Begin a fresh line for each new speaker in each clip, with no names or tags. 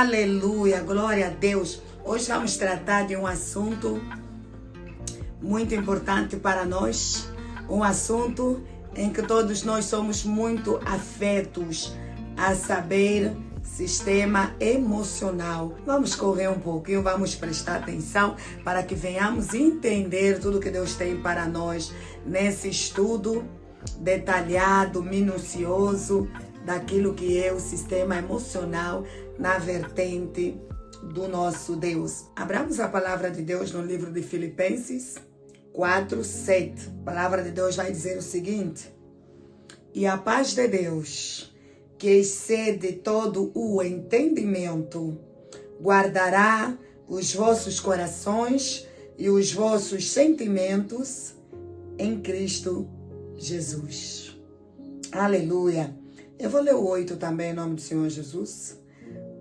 Aleluia, glória a Deus. Hoje vamos tratar de um assunto muito importante para nós, um assunto em que todos nós somos muito afetos, a saber, sistema emocional. Vamos correr um pouquinho, vamos prestar atenção para que venhamos entender tudo que Deus tem para nós nesse estudo detalhado, minucioso, daquilo que é o sistema emocional na vertente do nosso Deus. Abramos a palavra de Deus no livro de Filipenses 4:7. A palavra de Deus vai dizer o seguinte: e a paz de Deus, que excede todo o entendimento, guardará os vossos corações e os vossos sentimentos em Cristo Jesus. Aleluia. Eu vou ler o 8 também em nome do Senhor Jesus.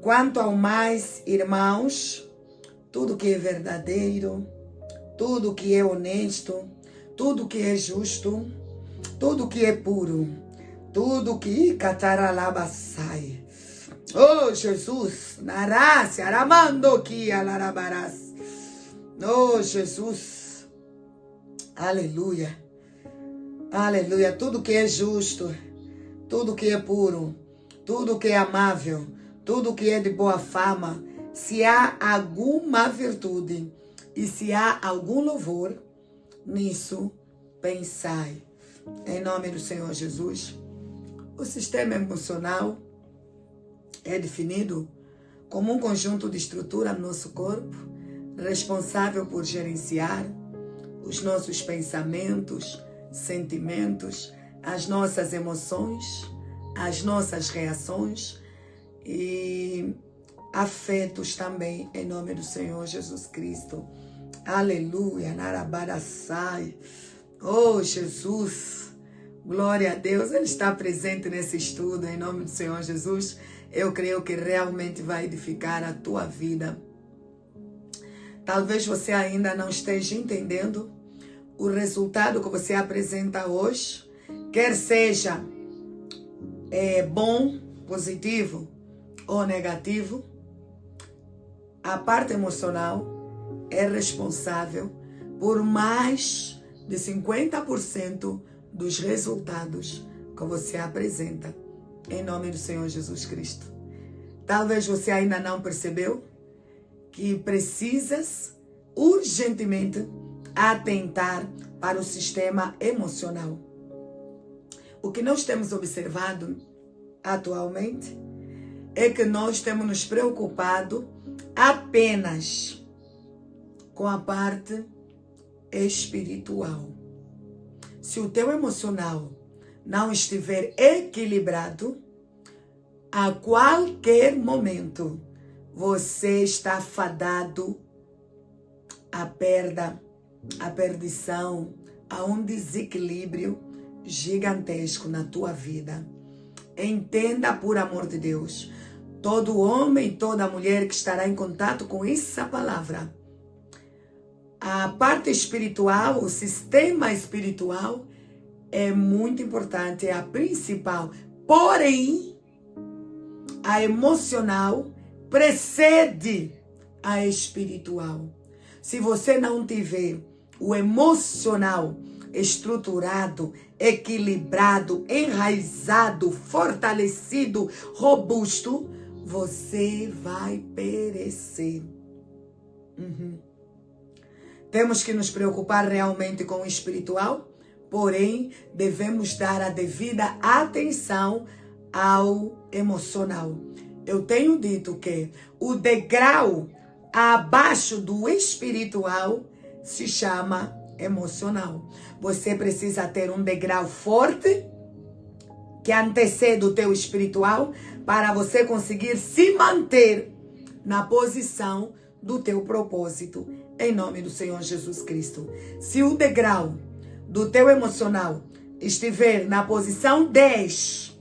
Quanto ao mais, irmãos, tudo que é verdadeiro, tudo que é honesto, tudo que é justo, tudo que é puro, tudo que cataralabassai. Oh, Jesus, narase, aramando que alarabarás. Oh, Jesus. Aleluia. Aleluia. Tudo que é justo, tudo que é puro, tudo que é amável, tudo que é de boa fama, se há alguma virtude e se há algum louvor, nisso pensai. Em nome do Senhor Jesus. O sistema emocional é definido como um conjunto de estrutura no nosso corpo, responsável por gerenciar os nossos pensamentos, sentimentos, as nossas emoções, as nossas reações e afetos também, em nome do Senhor Jesus Cristo. Aleluia, narabarassai. Oh, Jesus, glória a Deus, Ele está presente nesse estudo, em nome do Senhor Jesus. Eu creio que realmente vai edificar a tua vida. Talvez você ainda não esteja entendendo o resultado que você apresenta hoje, quer seja bom, positivo ou negativo. A parte emocional é responsável por mais de 50% dos resultados que você apresenta, em nome do Senhor Jesus Cristo. Talvez você ainda não percebeu que precisas urgentemente atentar para o sistema emocional. O que nós temos observado atualmente é que nós temos nos preocupado apenas com a parte espiritual. Se o teu emocional não estiver equilibrado, a qualquer momento você está fadado à perda, à perdição, a um desequilíbrio gigantesco na tua vida. Entenda, por amor de Deus, todo homem e toda mulher que estará em contato com essa palavra, a parte espiritual, o sistema espiritual é muito importante, é a principal. Porém, a emocional precede a espiritual. Se você não tiver o emocional estruturado, equilibrado, enraizado, fortalecido, robusto, você vai perecer. Temos que nos preocupar realmente com o espiritual, porém, devemos dar a devida atenção ao emocional. Eu tenho dito que o degrau abaixo do espiritual se chama emocional. Você precisa ter um degrau forte que antecede o teu espiritual para você conseguir se manter na posição do teu propósito, em nome do Senhor Jesus Cristo. Se o degrau do teu emocional estiver na posição 10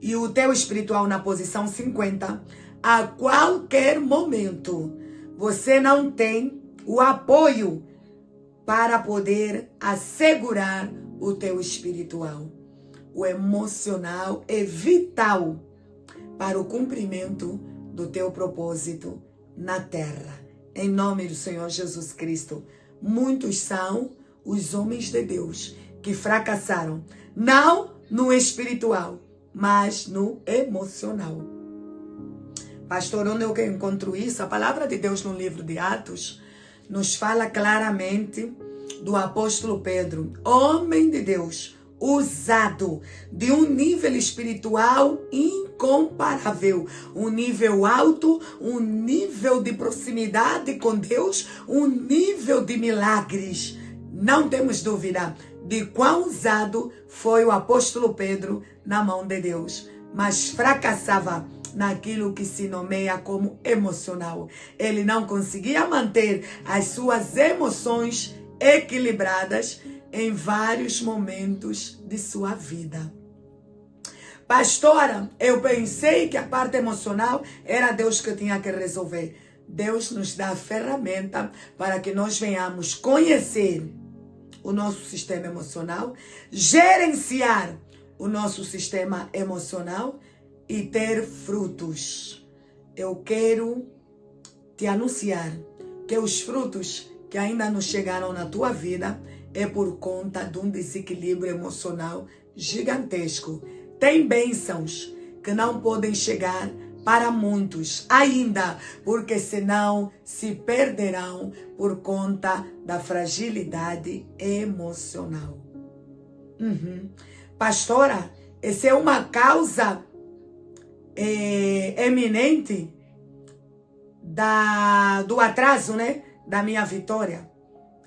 e o teu espiritual na posição 50, a qualquer momento você não tem o apoio para poder assegurar o teu espiritual. O emocional é vital para o cumprimento do teu propósito na terra. Em nome do Senhor Jesus Cristo. Muitos são os homens de Deus que fracassaram, não no espiritual, mas no emocional. Pastor, onde eu encontro isso? A palavra de Deus no livro de Atos nos fala claramente do apóstolo Pedro, homem de Deus, usado de um nível espiritual incomparável, um nível alto, um nível de proximidade com Deus, um nível de milagres. Não temos dúvida de quão usado foi o apóstolo Pedro na mão de Deus, mas fracassava naquilo que se nomeia como emocional. Ele não conseguia manter as suas emoções equilibradas em vários momentos de sua vida. Pastora, eu pensei que a parte emocional era Deus que tinha que resolver. Deus nos dá a ferramenta para que nós venhamos conhecer o nosso sistema emocional, gerenciar o nosso sistema emocional e ter frutos. Eu quero te anunciar que os frutos que ainda não chegaram na tua vida é por conta de um desequilíbrio emocional gigantesco. Tem bênçãos que não podem chegar para muitos ainda, porque senão se perderão por conta da fragilidade emocional. Pastora, essa é uma causa eminente do atraso, né? Da minha vitória.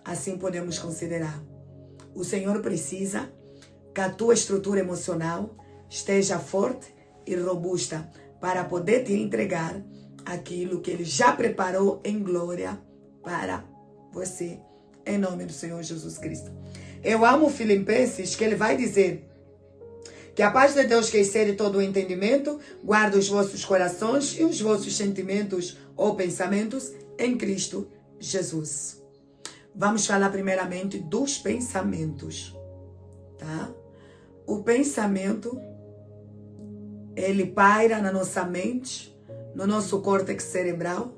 Assim podemos considerar. O Senhor precisa que a tua estrutura emocional esteja forte e robusta para poder te entregar aquilo que Ele já preparou em glória para você. Em nome do Senhor Jesus Cristo. Eu amo Filipenses, que ele vai dizer que a paz de Deus, que excede todo o entendimento, guarda os vossos corações e os vossos sentimentos ou pensamentos em Cristo Jesus. Vamos falar primeiramente dos pensamentos, tá? O pensamento, ele paira na nossa mente, no nosso córtex cerebral,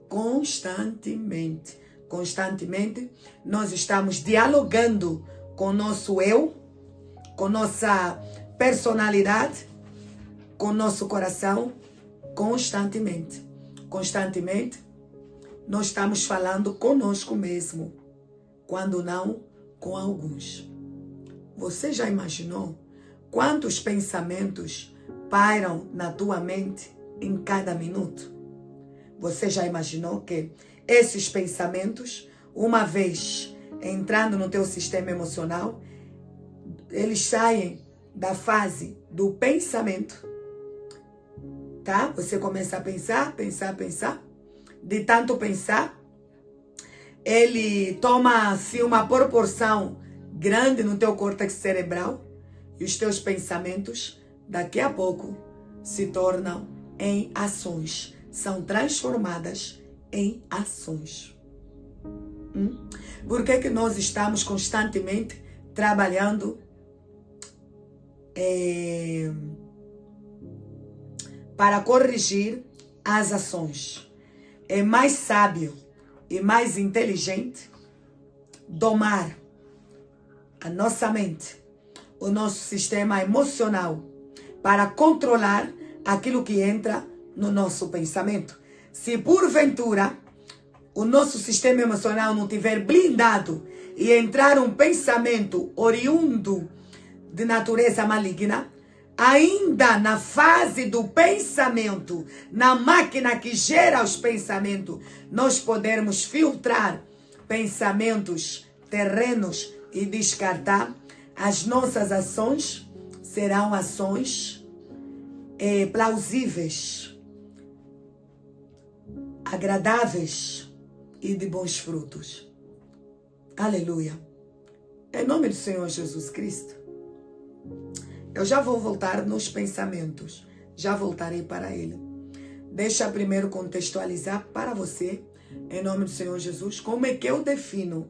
constantemente. Constantemente, nós estamos dialogando com o nosso eu, com nossa personalidade, com nosso coração, constantemente. Constantemente, nós estamos falando conosco mesmo, quando não com alguns. Você já imaginou quantos pensamentos pairam na tua mente em cada minuto? Você já imaginou que esses pensamentos, uma vez entrando no teu sistema emocional, eles saem da fase do pensamento, tá? Você começa a pensar. De tanto pensar, ele toma assim uma proporção grande no teu córtex cerebral e os teus pensamentos, daqui a pouco, se tornam em ações. São transformadas em ações. Por que nós estamos constantemente trabalhando para corrigir as ações? É mais sábio e mais inteligente domar a nossa mente, o nosso sistema emocional, para controlar aquilo que entra no nosso pensamento. Se porventura o nosso sistema emocional não estiver blindado e entrar um pensamento oriundo de natureza maligna, ainda na fase do pensamento, na máquina que gera os pensamentos, nós podemos filtrar pensamentos terrenos e descartar, as nossas ações serão ações plausíveis, agradáveis e de bons frutos. Aleluia. Em nome do Senhor Jesus Cristo. Eu já vou voltar nos pensamentos. Já voltarei para ele. Deixa primeiro contextualizar para você, em nome do Senhor Jesus, como é que eu defino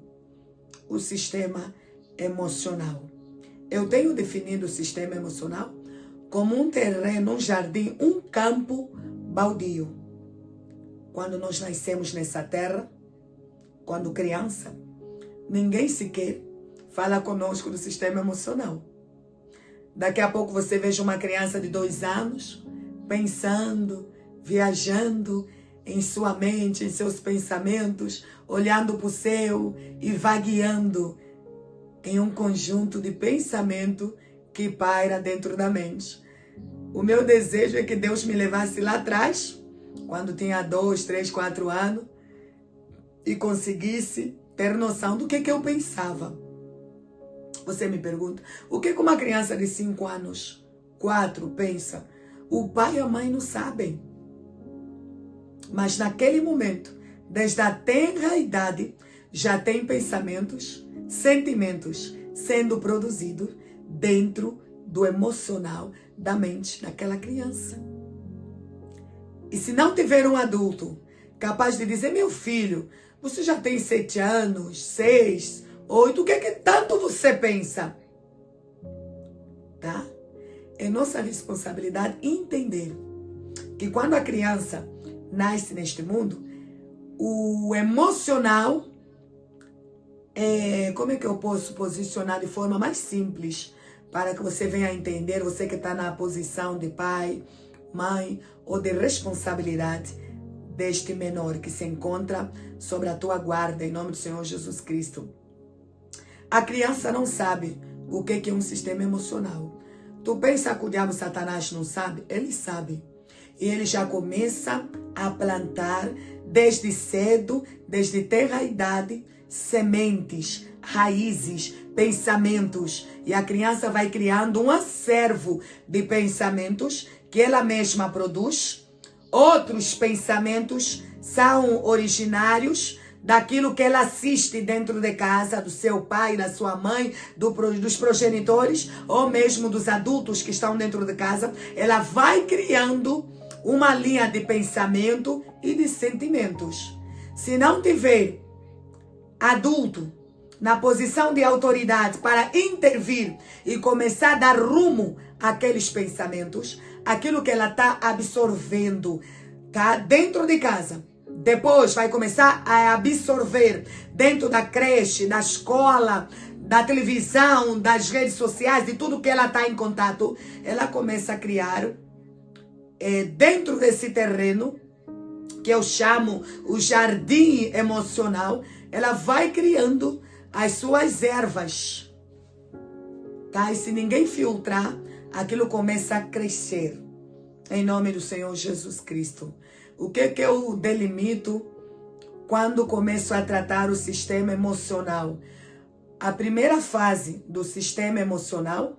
o sistema emocional. Eu tenho definido o sistema emocional como um terreno, um jardim, um campo baldio. quando nós nascemos nessa terra, quando criança, ninguém sequer fala conosco do sistema emocional. Daqui a pouco você veja uma criança de 2 anos pensando, viajando em sua mente, em seus pensamentos, olhando para o céu e vagueando em um conjunto de pensamento que paira dentro da mente. O meu desejo é que Deus me levasse lá atrás, quando tinha 2, 3, 4 anos, e conseguisse ter noção do que eu pensava. Você me pergunta, o que uma criança de 5 anos, 4, pensa? O pai e a mãe não sabem. Mas naquele momento, desde a tenra idade, já tem pensamentos, sentimentos sendo produzidos dentro do emocional da mente daquela criança. E se não tiver um adulto capaz de dizer, meu filho, você já tem 7 anos, 6, 8, o que é que tanto você pensa? Tá? É nossa responsabilidade entender que quando a criança nasce neste mundo, o emocional, como é que eu posso posicionar de forma mais simples para que você venha a entender, você que está na posição de pai, mãe ou de responsabilidade deste menor que se encontra sobre a tua guarda, em nome do Senhor Jesus Cristo. A criança não sabe o que é um sistema emocional. Tu pensa que o diabo Satanás não sabe? Ele sabe. E ele já começa a plantar desde cedo, desde tenra idade, sementes, raízes, pensamentos. E a criança vai criando um acervo de pensamentos que ela mesma produz. Outros pensamentos são originários daquilo que ela assiste dentro de casa, do seu pai, da sua mãe, dos progenitores, ou mesmo dos adultos que estão dentro de casa. Ela vai criando uma linha de pensamento e de sentimentos. Se não tiver adulto na posição de autoridade para intervir e começar a dar rumo àqueles pensamentos, aquilo que ela está absorvendo, tá? Dentro de casa. Depois vai começar a absorver dentro da creche, da escola, da televisão, das redes sociais, de tudo que ela está em contato. Ela começa a criar dentro desse terreno, que eu chamo o jardim emocional, ela vai criando as suas ervas. Tá? E se ninguém filtrar, aquilo começa a crescer. Em nome do Senhor Jesus Cristo. O que eu delimito quando começo a tratar o sistema emocional? A primeira fase do sistema emocional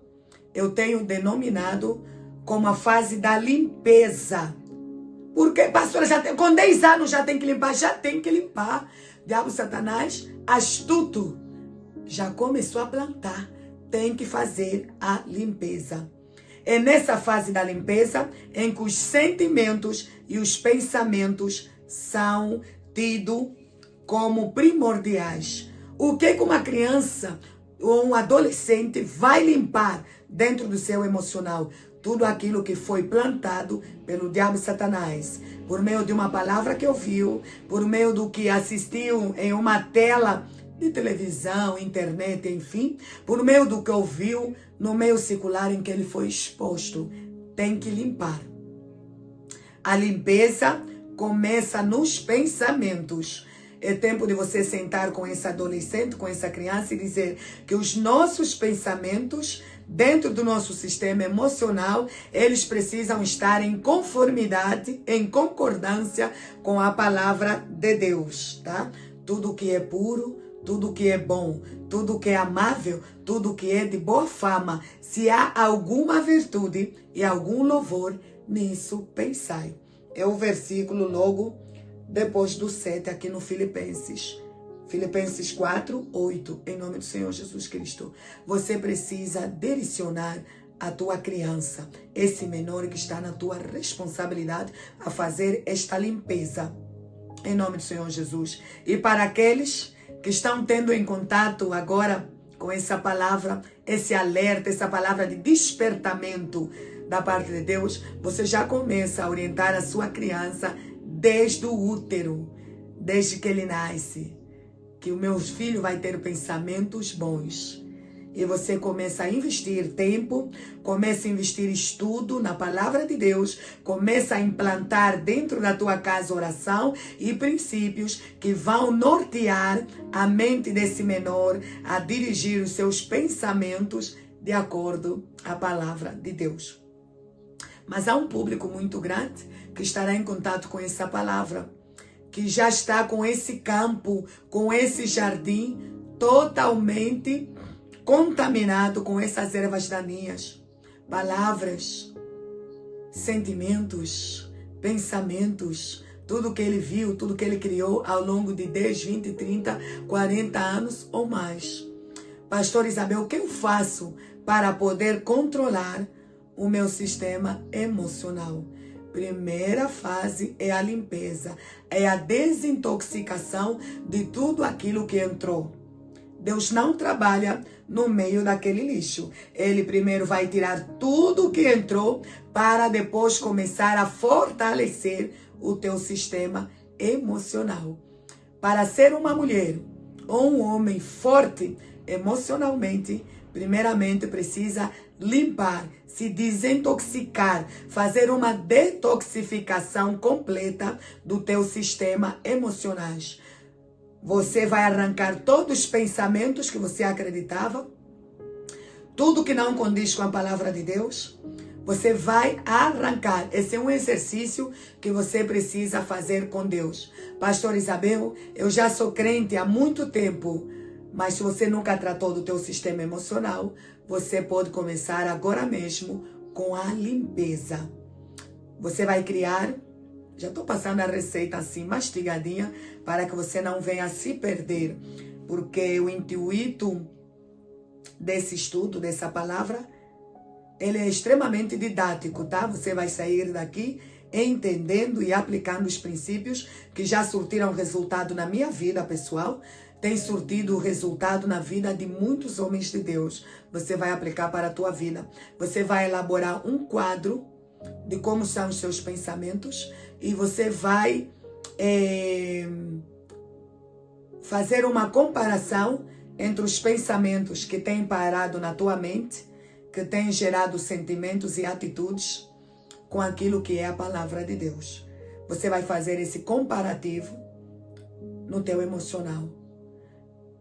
eu tenho denominado como a fase da limpeza. Porque, pastora, com 10 anos já tem que limpar? Já tem que limpar. Diabo Satanás, astuto, já começou a plantar. Tem que fazer a limpeza. É nessa fase da limpeza em que os sentimentos e os pensamentos são tidos como primordiais. O que uma criança ou um adolescente vai limpar dentro do seu emocional? Tudo aquilo que foi plantado pelo diabo Satanás, por meio de uma palavra que ouviu, por meio do que assistiu em uma tela de televisão, internet, enfim, por meio do que ouviu no meio secular em que ele foi exposto. Tem que limpar. A limpeza começa nos pensamentos. É tempo de você sentar com esse adolescente, com essa criança e dizer que os nossos pensamentos, dentro do nosso sistema emocional, eles precisam estar em conformidade, em concordância com a palavra de Deus, tá? Tudo que é puro, tudo que é bom, tudo que é amável, tudo que é de boa fama, se há alguma virtude e algum louvor, nisso pensai. É o versículo logo depois do 7 aqui no Filipenses. Filipenses 4, 8, em nome do Senhor Jesus Cristo. Você precisa direcionar a tua criança, esse menor que está na tua responsabilidade, a fazer esta limpeza, em nome do Senhor Jesus. E para aqueles que estão tendo em contato agora com essa palavra, esse alerta, essa palavra de despertamento da parte de Deus, você já começa a orientar a sua criança desde o útero, desde que ele nasce, que o meu filho vai ter pensamentos bons. E você começa a investir tempo, começa a investir estudo na palavra de Deus, começa a implantar dentro da tua casa oração e princípios que vão nortear a mente desse menor a dirigir os seus pensamentos de acordo com a palavra de Deus. Mas há um público muito grande que estará em contato com essa palavra, que já está com esse campo, com esse jardim totalmente contaminado com essas ervas daninhas, palavras, sentimentos, pensamentos, tudo que ele viu, tudo que ele criou ao longo de 10, 20, 30, 40 anos ou mais. Pastor Isabel, o que eu faço para poder controlar o meu sistema emocional? Primeira fase é a limpeza, é a desintoxicação de tudo aquilo que entrou. Deus não trabalha no meio daquele lixo. Ele primeiro vai tirar tudo que entrou para depois começar a fortalecer o teu sistema emocional. Para ser uma mulher ou um homem forte emocionalmente, primeiramente precisa limpar, se desintoxicar, fazer uma detoxificação completa do teu sistema emocional. Você vai arrancar todos os pensamentos que você acreditava, tudo que não condiz com a palavra de Deus, você vai arrancar. Esse é um exercício que você precisa fazer com Deus. Pastor Isabel, eu já sou crente há muito tempo, mas se você nunca tratou do teu sistema emocional, você pode começar agora mesmo com a limpeza. Você vai criar, já estou passando a receita assim, mastigadinha, para que você não venha se perder, porque o intuito desse estudo, dessa palavra, ele é extremamente didático, tá? Você vai sair daqui entendendo e aplicando os princípios que já surtiram resultado na minha vida pessoal, tem surtido resultado na vida de muitos homens de Deus. Você vai aplicar para a tua vida. Você vai elaborar um quadro de como são os seus pensamentos e você vai fazer uma comparação entre os pensamentos que têm parado na tua mente, que têm gerado sentimentos e atitudes, com aquilo que é a palavra de Deus. Você vai fazer esse comparativo no teu emocional.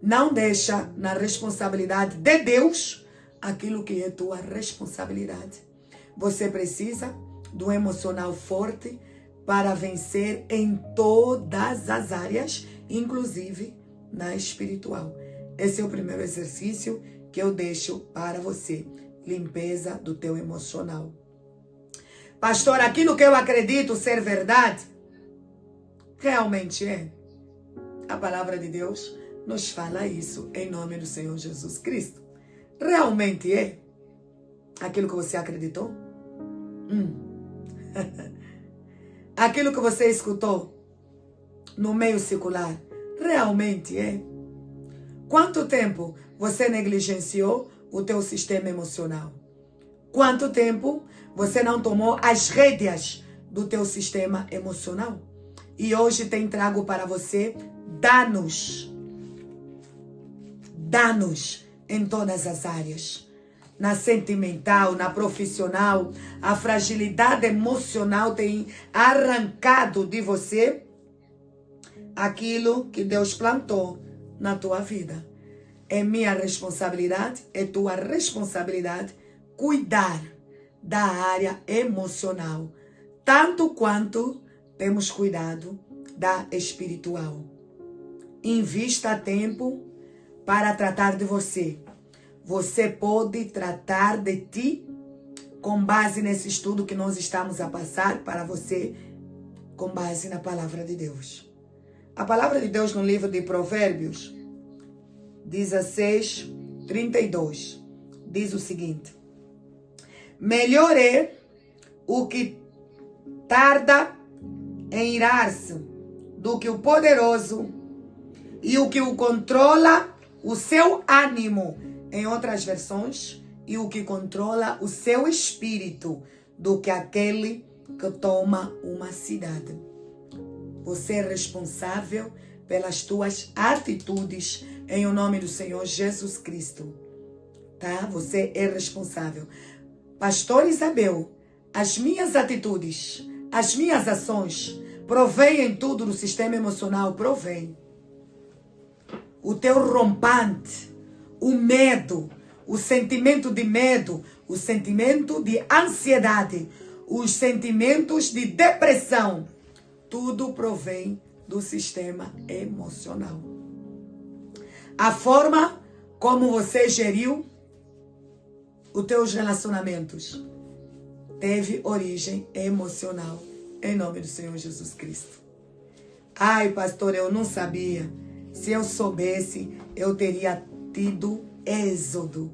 Não deixa na responsabilidade de Deus aquilo que é tua responsabilidade. Você precisa do emocional forte para vencer em todas as áreas, inclusive na espiritual. Esse é o primeiro exercício que eu deixo para você. Limpeza do teu emocional. Pastor, aquilo que eu acredito ser verdade, realmente é. A palavra de Deus nos fala isso em nome do Senhor Jesus Cristo. Realmente é aquilo que você acreditou? Aquilo que você escutou no meio secular, realmente é? Quanto tempo você negligenciou o teu sistema emocional? Quanto tempo você não tomou as rédeas do teu sistema emocional? E hoje tem trago para você danos em todas as áreas. Na sentimental, na profissional, a fragilidade emocional tem arrancado de você aquilo que Deus plantou na tua vida. É minha responsabilidade, é tua responsabilidade cuidar da área emocional, tanto quanto temos cuidado da espiritual. Invista tempo para tratar de você. Você pode tratar de ti com base nesse estudo que nós estamos a passar para você, com base na palavra de Deus. A palavra de Deus no livro de Provérbios 16, 32 diz o seguinte: melhor é o que tarda em irar-se do que o poderoso e o que o controla o seu ânimo, em outras versões, e o que controla o seu espírito, do que aquele que toma uma cidade. Você é responsável pelas tuas atitudes em o nome do Senhor Jesus Cristo. Tá? Você é responsável. Pastor Isabel, as minhas atitudes, as minhas ações, provém tudo do sistema emocional? Provém. O teu rompante, o medo, o sentimento de medo, o sentimento de ansiedade, os sentimentos de depressão, tudo provém do sistema emocional. A forma como você geriu os teus relacionamentos teve origem emocional, em nome do Senhor Jesus Cristo. Ai, pastor, eu não sabia. Se eu soubesse, eu teria tido êxito,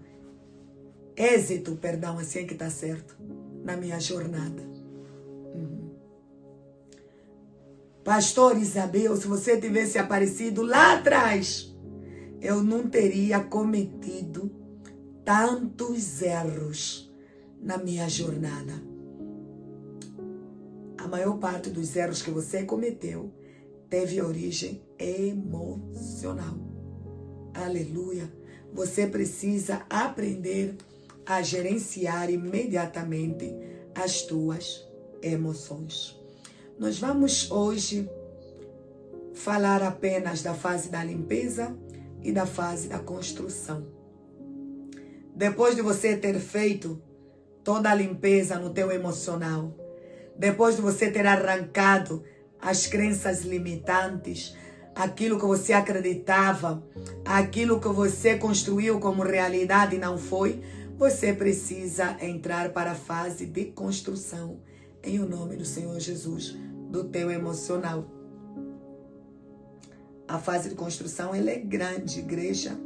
assim é que tá certo, na minha jornada. Pastor Isabel, se você tivesse aparecido lá atrás, eu não teria cometido tantos erros na minha jornada. A maior parte dos erros que você cometeu teve origem emocional. Aleluia. Você precisa aprender a gerenciar imediatamente as tuas emoções. Nós vamos hoje falar apenas da fase da limpeza e da fase da construção. Depois de você ter feito toda a limpeza no teu emocional, depois de você ter arrancado as crenças limitantes, aquilo que você acreditava, aquilo que você construiu como realidade e não foi, você precisa entrar para a fase de construção, em o nome do Senhor Jesus, do teu emocional. A fase de construção, ela é grande, igreja.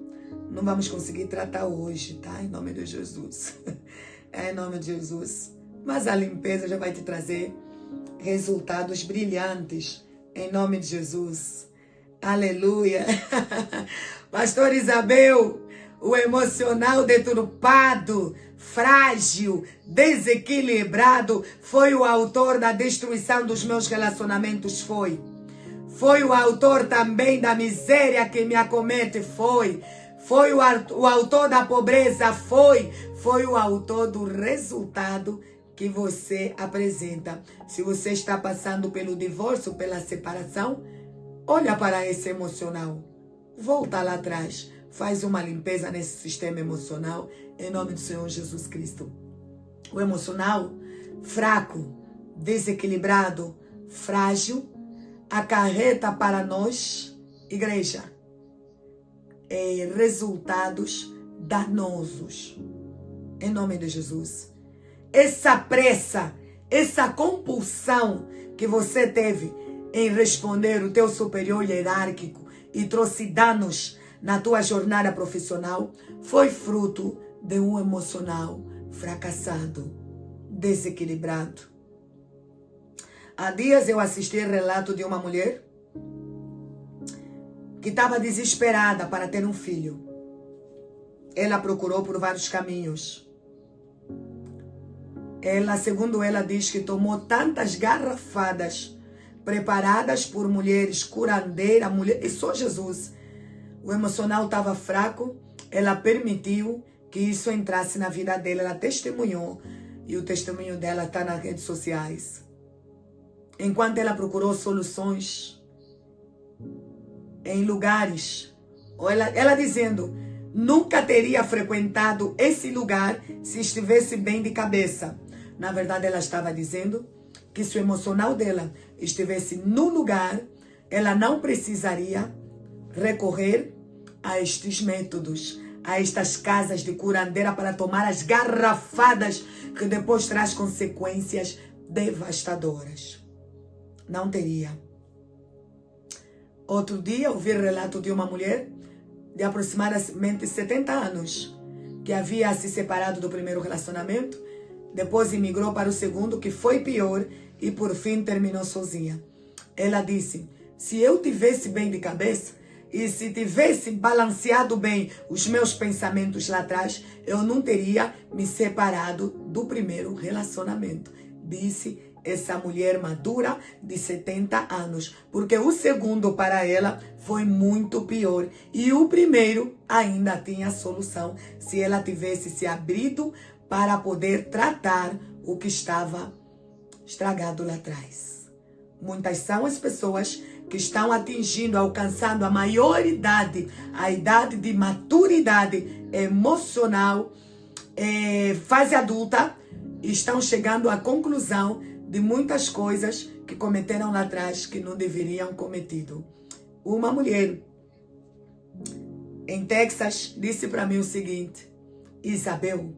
Não vamos conseguir tratar hoje, tá? Em nome de Jesus. Em nome de Jesus. Mas a limpeza já vai te trazer resultados brilhantes, em nome de Jesus. Aleluia. Pastor Isabel, o emocional deturpado, frágil, desequilibrado, foi o autor da destruição dos meus relacionamentos, foi. Foi o autor também da miséria que me acomete, foi. Foi o autor da pobreza, foi. Foi o autor do resultado que você apresenta. Se você está passando pelo divórcio, pela separação, olha para esse emocional. Volta lá atrás. Faz uma limpeza nesse sistema emocional, em nome do Senhor Jesus Cristo. O emocional fraco, desequilibrado, frágil, acarreta para nós, igreja, resultados danosos. Em nome de Jesus. Essa pressa, essa compulsão que você teve em responder o teu superior hierárquico e trouxe danos na tua jornada profissional, foi fruto de um emocional fracassado, desequilibrado. Há dias eu assisti o relato de uma mulher que estava desesperada para ter um filho. Ela procurou por vários caminhos. Ela, segundo ela, diz que tomou tantas garrafadas preparadas por mulheres curandeiras, e só Jesus. O emocional estava fraco, ela permitiu que isso entrasse na vida dela, ela testemunhou, e o testemunho dela está nas redes sociais. Enquanto ela procurou soluções em lugares, ela dizendo, nunca teria frequentado esse lugar se estivesse bem de cabeça. Na verdade, ela estava dizendo que se o emocional dela estivesse no lugar, ela não precisaria recorrer a estes métodos, a estas casas de curandeira para tomar as garrafadas que depois traz consequências devastadoras. Não teria. Outro dia, ouvi o relato de uma mulher de aproximadamente 70 anos, que havia se separado do primeiro relacionamento, depois imigrou para o segundo, que foi pior, e por fim terminou sozinha. Ela disse, se eu tivesse bem de cabeça, e se tivesse balanceado bem os meus pensamentos lá atrás, eu não teria me separado do primeiro relacionamento, disse essa mulher madura de 70 anos, porque o segundo para ela foi muito pior e o primeiro ainda tinha solução se ela tivesse se abrido para poder tratar o que estava estragado lá atrás. Muitas são as pessoas que estão atingindo, alcançando a maior idade, a idade de maturidade emocional, fase adulta, e estão chegando à conclusão de muitas coisas que cometeram lá atrás que não deveriam cometido. Uma mulher em Texas disse para mim o seguinte: Isabel,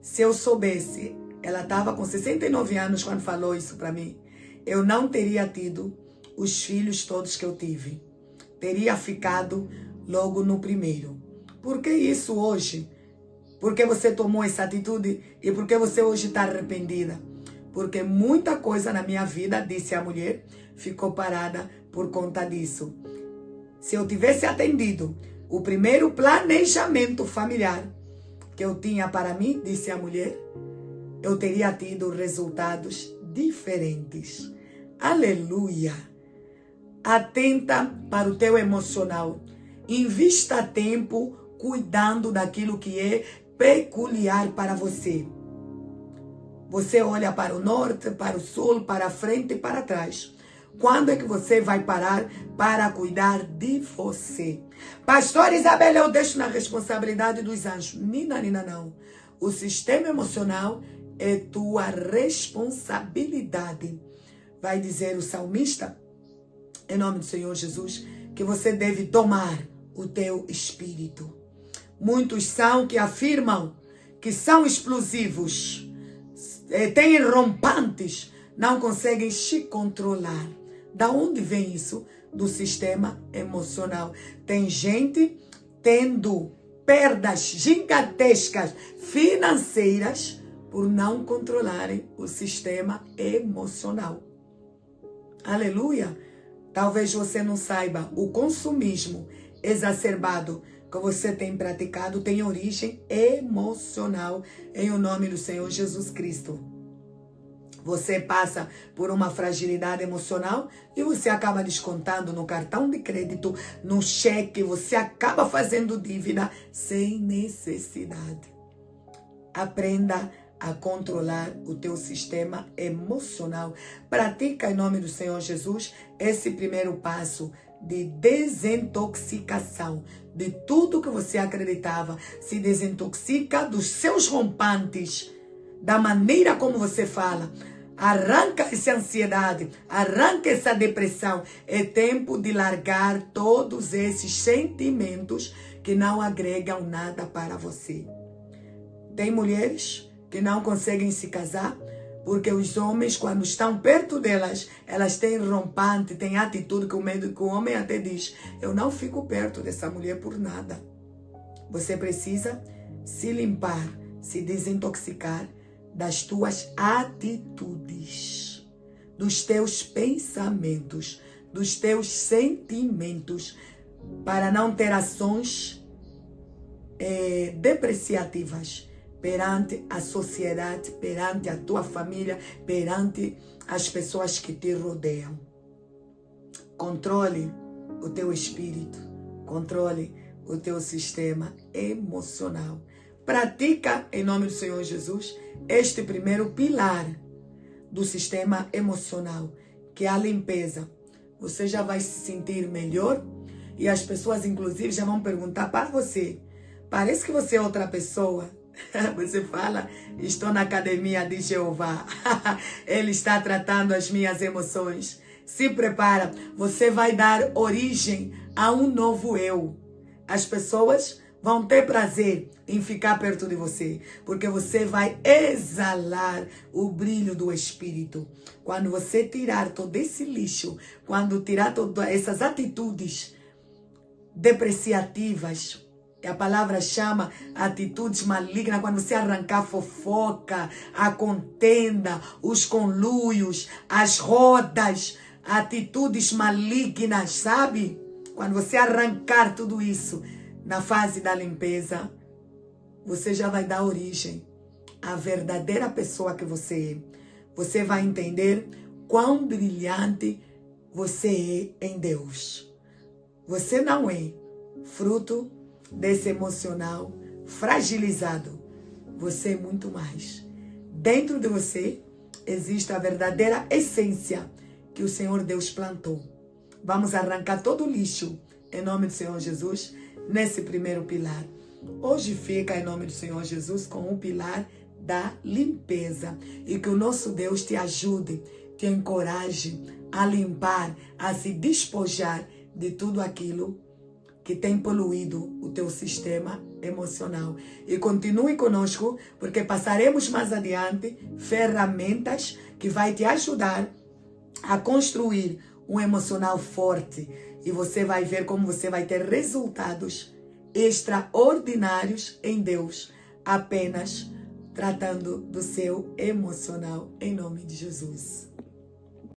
se eu soubesse, ela estava com 69 anos quando falou isso para mim, eu não teria tido os filhos todos que eu tive. Teria ficado logo no primeiro. Por que isso hoje? Por que você tomou essa atitude e por que você hoje está arrependida? Porque muita coisa na minha vida, disse a mulher, ficou parada por conta disso. Se eu tivesse atendido o primeiro planejamento familiar que eu tinha para mim, disse a mulher, eu teria tido resultados diferentes. Aleluia! Atenta para o teu emocional. Invista tempo cuidando daquilo que é peculiar para você. Você olha para o norte, para o sul, para a frente e para trás. Quando é que você vai parar para cuidar de você? Pastor Isabel, eu deixo na responsabilidade dos anjos. Nina, não. O sistema emocional é tua responsabilidade. Vai dizer o salmista, em nome do Senhor Jesus, que você deve domar o teu espírito. Muitos são que afirmam que são explosivos, têm rompantes, não conseguem se controlar. Da onde vem isso? Do sistema emocional. Tem gente tendo perdas gigantescas financeiras por não controlarem o sistema emocional. Aleluia! Talvez você não saiba, o consumismo exacerbado que você tem praticado tem origem emocional em o nome do Senhor Jesus Cristo. Você passa por uma fragilidade emocional e você acaba descontando no cartão de crédito, no cheque, você acaba fazendo dívida sem necessidade. Aprenda a controlar o teu sistema emocional. Pratica em nome do Senhor Jesus esse primeiro passo de desintoxicação de tudo que você acreditava. Se desintoxica dos seus rompantes, da maneira como você fala. Arranca essa ansiedade, arranca essa depressão. É tempo de largar todos esses sentimentos que não agregam nada para você. Tem mulheres que não conseguem se casar porque os homens, quando estão perto delas, elas têm rompante, têm atitude que o homem até diz: eu não fico perto dessa mulher por nada. Você precisa se limpar, se desintoxicar das tuas atitudes, dos teus pensamentos, dos teus sentimentos, para não ter ações depreciativas perante a sociedade, perante a tua família, perante as pessoas que te rodeiam. Controle o teu espírito, controle o teu sistema emocional. Pratica, em nome do Senhor Jesus, este primeiro pilar do sistema emocional, que é a limpeza. Você já vai se sentir melhor e as pessoas, inclusive, já vão perguntar para você: parece que você é outra pessoa. Você fala: estou na academia de Jeová. Ele está tratando as minhas emoções. Se prepara, você vai dar origem a um novo eu. As pessoas vão ter prazer em ficar perto de você, porque você vai exalar o brilho do Espírito. Quando você tirar todo esse lixo, quando tirar todas essas atitudes depreciativas, a palavra chama atitudes malignas, quando você arrancar a fofoca, a contenda, os conluios, as rodas, atitudes malignas, sabe? Quando você arrancar tudo isso, na fase da limpeza, você já vai dar origem à verdadeira pessoa que você é. você vai entender quão brilhante você é em Deus. Você não é fruto desse emocional fragilizado. Você é muito mais. Dentro de você existe a verdadeira essência que o Senhor Deus plantou. Vamos arrancar todo o lixo em nome do Senhor Jesus nesse primeiro pilar. Hoje fica em nome do Senhor Jesus com o pilar da limpeza. E que o nosso Deus te ajude, te encoraje a limpar, a se despojar de tudo aquilo que tem poluído o teu sistema emocional. E continue conosco, porque passaremos mais adiante ferramentas que vai te ajudar a construir um emocional forte. E você vai ver como você vai ter resultados extraordinários em Deus, apenas tratando do seu emocional, em nome de Jesus.